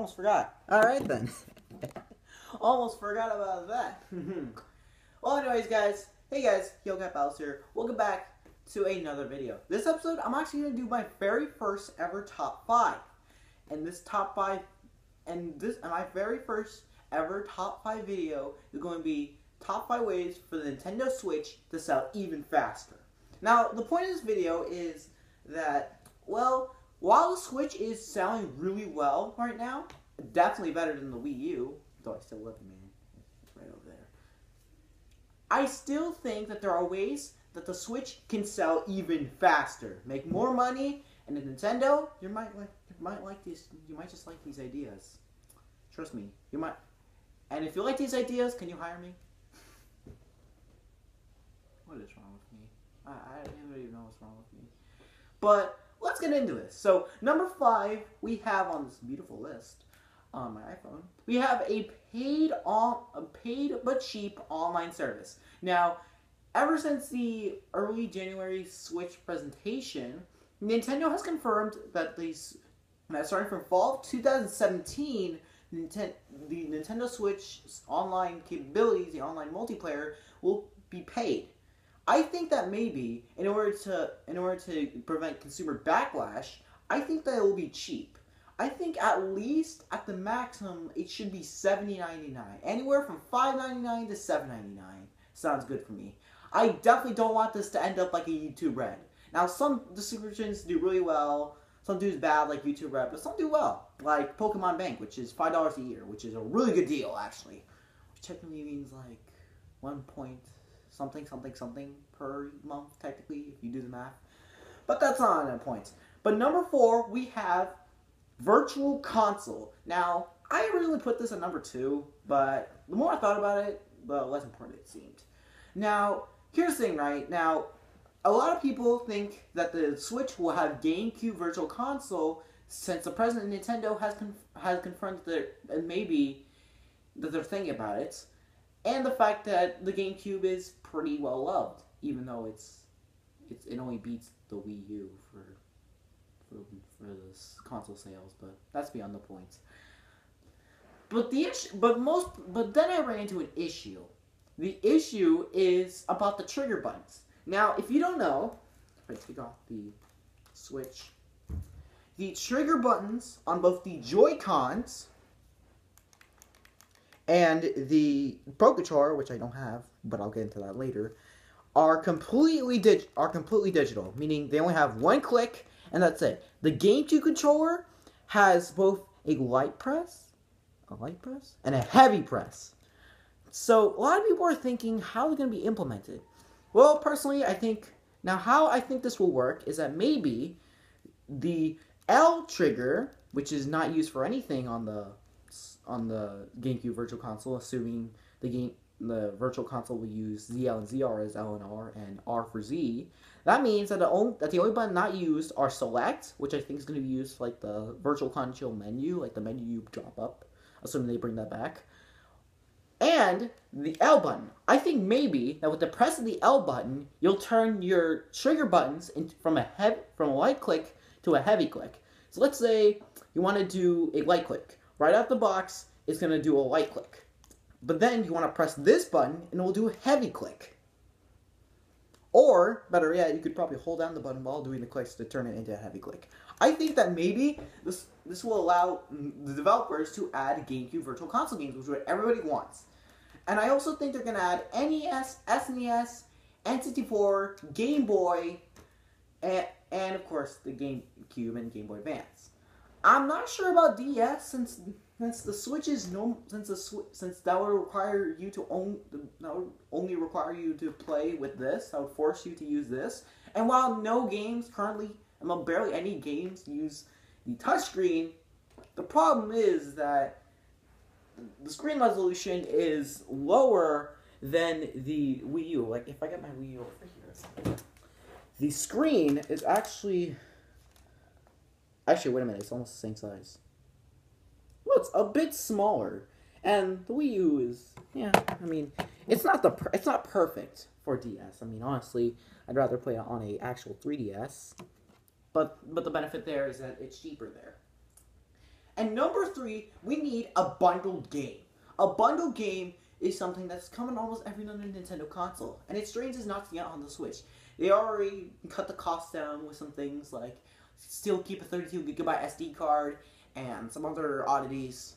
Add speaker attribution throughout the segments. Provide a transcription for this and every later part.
Speaker 1: almost forgot. Alright then. Almost forgot about that. Well, anyways, guys. Hey guys, Qotd here. Welcome back to another video. This episode, I'm actually going to do my very first ever top 5. And this top 5, and my very first ever top 5 video is going to be top 5 ways for the Nintendo Switch to sell even faster. Now, the point of this video is that, well, while the Switch is selling really well right now, definitely better than the Wii U, though I still love it, man. It's right over there. I still think that there are ways that the Switch can sell even faster, make more money, and the Nintendo, you might just like these ideas. Trust me, you might. And if you like these ideas, can you hire me? What is wrong with me? I don't even know what's wrong with me. But let's get into this. So number 5 we have on this beautiful list on my iPhone. We have a paid but cheap online service. Now, ever since the early January Switch presentation, Nintendo has confirmed that starting from fall of 2017, the Nintendo Switch's online capabilities, the online multiplayer, will be paid. I think that maybe in order to prevent consumer backlash, I think that it will be cheap. I think at least at the maximum it should be $70.99. Anywhere from $5.99 to $7.99 sounds good for me. I definitely don't want this to end up like a YouTube Red. Now, some distributions do really well, some do bad like YouTube Red, but some do well, like Pokemon Bank, which is $5 a year, which is a really good deal actually. Which technically means like 1 point something per month technically if you do the math. But that's not on points. But number 4 we have Virtual Console. Now, I originally put this at number 2, but the more I thought about it, the less important it seemed. Now, here's the thing, right? Now, a lot of people think that the Switch will have GameCube Virtual Console since the president of Nintendo has confirmed that they're thinking about it, and the fact that the GameCube is pretty well loved, even though it only beats the Wii U for this console sales, but that's beyond the point. But then I ran into an issue. The issue is about the trigger buttons. Now, if you don't know, if I take off the Switch, the trigger buttons on both the Joy-Cons and the Pro Controller, which I don't have, but I'll get into that later, are completely digital, meaning they only have one click, and that's it. The GameCube controller has both a light press, and a heavy press. So a lot of people are thinking, how is it going to be implemented? Well, personally, how I think this will work is that maybe the L trigger, which is not used for anything on the GameCube Virtual Console, assuming the Virtual Console will use ZL and ZR as L and R, and R for Z. That means that the only button not used are Select, which I think is going to be used for like the Virtual Console menu, like the menu you drop up, assuming they bring that back, and the L button. I think maybe that with the press of the L button, you'll turn your trigger buttons from a light click to a heavy click. So let's say you want to do a light click. Right out the box, it's going to do a light click. But then you want to press this button, and it will do a heavy click. Or, better yet, you could probably hold down the button while doing the clicks to turn it into a heavy click. I think that maybe this will allow the developers to add GameCube Virtual Console games, which is what everybody wants. And I also think they're going to add NES, SNES, N64, Game Boy, and of course the GameCube and Game Boy Advance. I'm not sure about DS since the Switch is since that would require you to only require you to play with this. That would force you to use this. And while no games currently, barely any games use the touchscreen, the problem is that the screen resolution is lower than the Wii U. Like if I get my Wii U over here, the screen is actually wait a minute, it's almost the same size. Well, it's a bit smaller, and the Wii U is, it's not perfect for DS. Honestly, I'd rather play it on a actual 3DS, but the benefit there is that it's cheaper there. And number 3, we need a bundled game. A bundled game is something that's coming almost every other Nintendo console, and it's strange as not to get on the Switch. They already cut the cost down with some things like still keep a 32GB SD card and some other oddities.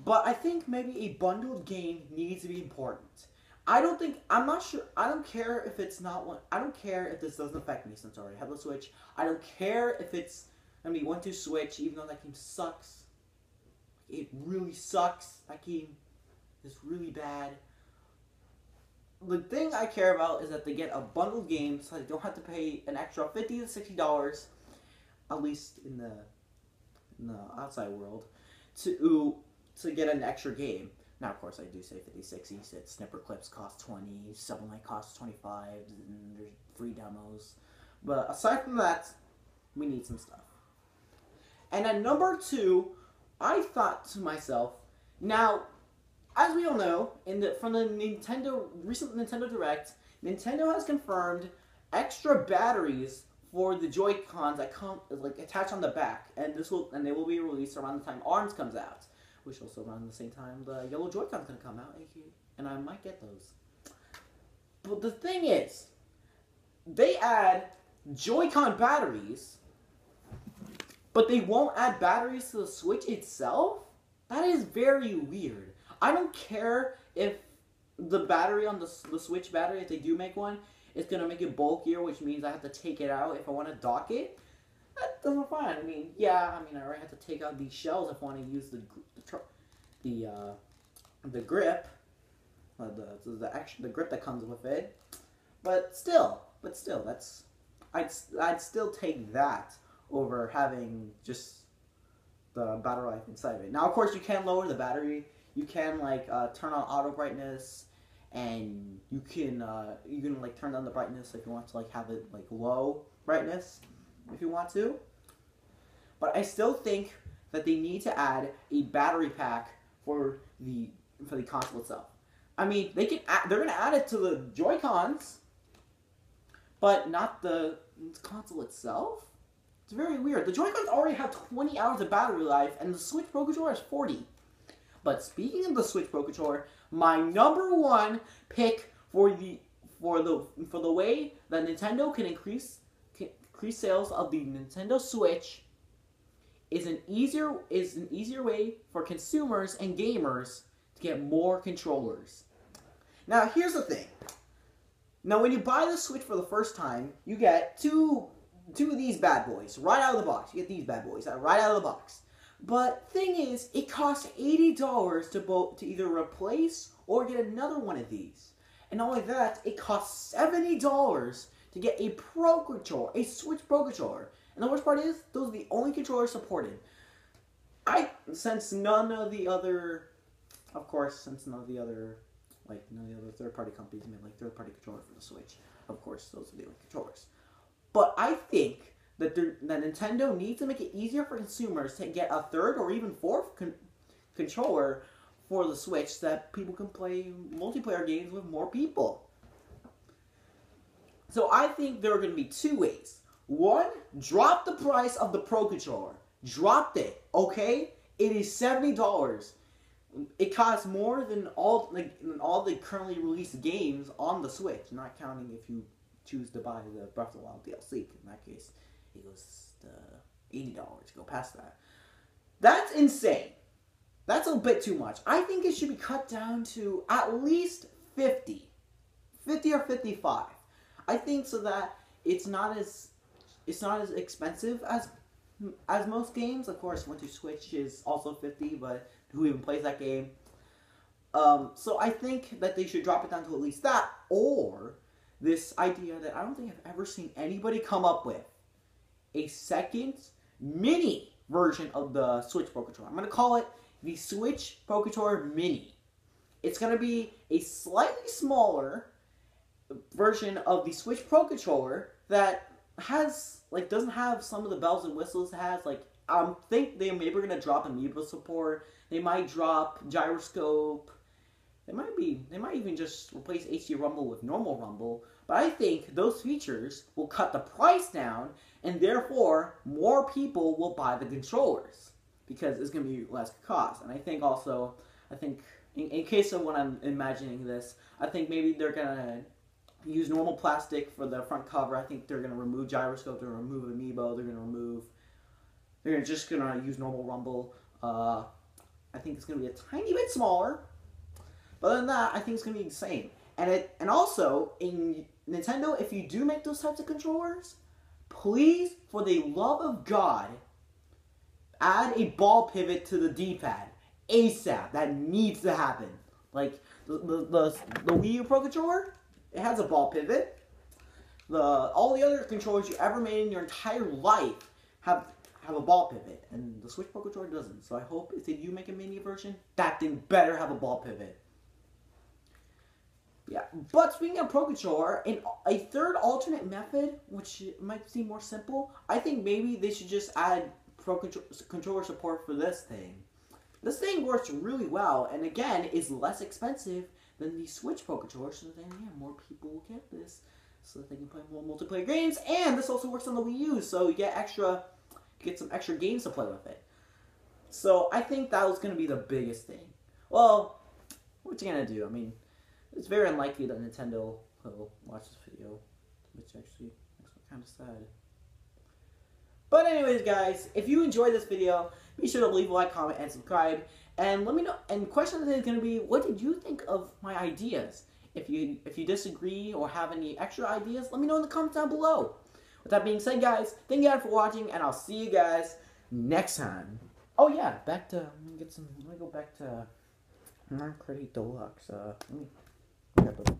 Speaker 1: But I think maybe a bundled game needs to be important. I'm not sure, I don't care if it's not one, I don't care if this doesn't affect me since I already have the Switch. I don't care if it's, went to Switch, even though that game sucks. It really sucks. That game is really bad. The thing I care about is that they get a bundled game so they don't have to pay an extra $50 to $60, at least in the outside world, to get an extra game. Now, of course, I do say 50, 60. Snipper clips cost 20, Sublight costs 25, and there's free demos. But aside from that, we need some stuff. And at number 2, I thought to myself, now, as we all know, from the recent Nintendo Direct, Nintendo has confirmed extra batteries for the Joy-Cons that come attached on the back, and they will be released around the time ARMS comes out, which also around the same time the yellow Joy-Con's gonna come out, and I might get those. But the thing is, they add Joy-Con batteries, but they won't add batteries to the Switch itself? That is very weird. I don't care if the battery on the Switch battery, if they do make one, is going to make it bulkier, which means I have to take it out if I want to dock it. That doesn't fine. I already have to take out these shells if I want to use the grip, the grip that comes with it. But still, I'd still take that over having just the battery life inside of it. Now, of course, you can lower the battery. You can turn on auto brightness, and you can turn down the brightness if you want to have it low brightness if you want to. But I still think that they need to add a battery pack for the console itself. They're gonna add it to the Joy-Cons, but not the console itself. It's very weird. The Joy-Cons already have 20 hours of battery life, and the Switch Pro Controller has 40. But speaking of the Switch Pro Controller, my number 1 pick for the way that Nintendo can increase sales of the Nintendo Switch is an easier way for consumers and gamers to get more controllers. Now, here's the thing. Now, when you buy the Switch for the first time, you get two of these bad boys right out of the box. You get these bad boys right out of the box. But thing is, it costs $80 to either replace or get another one of these. And not only that, it costs $70 to get a Pro Controller, a Switch Pro Controller. And the worst part is, those are the only controllers supported. Since none of the other third-party companies made third-party controller for the Switch, of course, those are the only controllers. But I think that Nintendo needs to make it easier for consumers to get a third or even fourth controller for the Switch so that people can play multiplayer games with more people. So I think there are going to be 2 ways. 1, drop the price of the Pro Controller. Dropped it, okay? It is $70. It costs more than all the currently released games on the Switch, not counting if you choose to buy the Breath of the Wild DLC. In that case, it goes to $80. Go past that. That's insane. That's a bit too much. I think it should be cut down to at least 50 or 55. I think so that it's not as expensive as most games. Of course, Winter Switch is also 50, but who even plays that game? So I think that they should drop it down to at least that, or this idea that I don't think I've ever seen anybody come up with, a second mini version of the Switch Pro Controller. I'm going to call it the Switch Pro Controller Mini. It's going to be a slightly smaller version of the Switch Pro Controller that has, doesn't have some of the bells and whistles it has. I think they maybe are going to drop amiibo support. They might drop gyroscope. They might even just replace HD Rumble with normal Rumble. But I think those features will cut the price down, and therefore more people will buy the controllers. because it's going to be less cost. And I think also, in case of when I'm imagining this, I think maybe they're going to use normal plastic for the front cover. I think they're going to remove gyroscope, they're going to remove amiibo, they're just going to use normal rumble. I think it's going to be a tiny bit smaller. But other than that, I think it's going to be insane. And also, in Nintendo, if you do make those types of controllers, please, for the love of God, add a ball pivot to the D-pad. ASAP. That needs to happen. Like, the Wii U Pro Controller, it has a ball pivot. All the other controllers you ever made in your entire life have a ball pivot. And the Switch Pro Controller doesn't. So I hope if they do make a mini version, that thing better have a ball pivot. Yeah, but speaking of Pro Controller, in a third alternate method, which might seem more simple, I think maybe they should just add Pro Controller support for this thing. This thing works really well, and again, is less expensive than the Switch Pro Controller, so then, yeah, more people will get this, so that they can play more multiplayer games, and this also works on the Wii U, so you get some extra games to play with it. So, I think that was going to be the biggest thing. Well, what you going to do? I mean, it's very unlikely that Nintendo will watch this video, which actually makes me kind of sad. But anyways, guys, if you enjoyed this video, be sure to leave a like, comment, and subscribe. And let me know. And the question today is going to be, what did you think of my ideas? If you disagree or have any extra ideas, let me know in the comments down below. With that being said, guys, thank you guys for watching, and I'll see you guys next time. Oh yeah, let me go back to Qotd Deluxe. Let me grab the